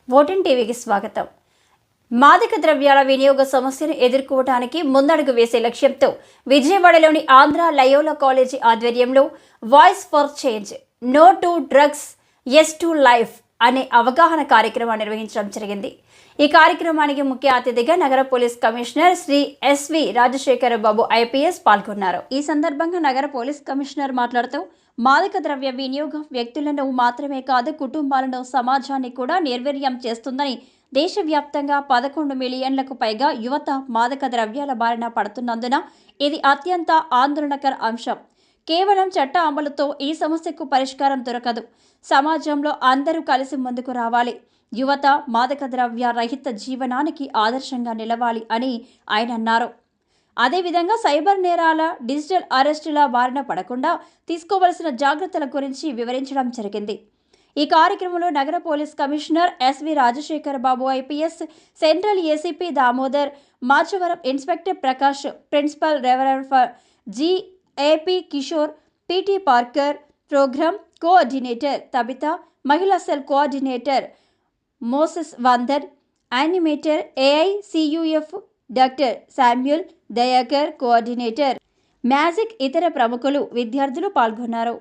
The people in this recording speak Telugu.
ఓటిన్ టీవీకి స్వాగతం. మాదక ద్రవ్యాల వినియోగ సమస్యను ఎదుర్కోవడానికి ముందడుగు వేసే లక్ష్యంతో విజయవాడలోని ఆంధ్ర లయోలా కాలేజీ ఆధ్వర్యంలో voice for change, no to drugs, yes to life అనే అవగాహన కార్యక్రమాన్ని నిర్వహించడం జరిగింది. ఈ కార్యక్రమానికి ముఖ్య అతిథిగా నగర police commissioner Shri SV Rajasekhara Babu IPS పాల్గొన్నారు. ఈ సందర్భంగా నగర పోలీస్ కమిషనర్ మాట్లాడుతూ మాదక ద్రవ్య వినియోగం వ్యక్తులను మాత్రమే కాదు, కుటుంబాలను, సమాజాన్ని కూడా నిర్వీర్యం చేస్తుందని, దేశవ్యాప్తంగా 11 మిలియన్లకు పైగా యువత మాదక ద్రవ్యాల బారిన పడుతున్నందున ఇది అత్యంత ఆందోళనకర అంశం. కేవలం చట్ట అమలుతో ఈ సమస్యకు పరిష్కారం దొరకదు. సమాజంలో అందరూ కలిసి ముందుకు రావాలి. యువత మాదక ద్రవ్య రహిత జీవనానికి ఆదర్శంగా నిలవాలి అని ఆయన అన్నారు. అదేవిధంగా సైబర్ నేరాల, డిజిటల్ అరెస్టుల బారిన పడకుండా తీసుకోవలసిన జాగ్రత్తల గురించి వివరించడం జరిగింది. ఈ కార్యక్రమంలో నగర police commissioner SV Rajasekhara Babu IPS, central ACP Damodar, Machavaram inspector Prakash, principal reverend for GAP Kishore, PT Parker, program coordinator Tabitha, మహిళా cell coordinator Moses Vandar, animator AICUF doctor Samuel, Dayakar, coordinator magic, ఇతర ప్రముఖులు, విద్యార్థులు పాల్గొన్నారు.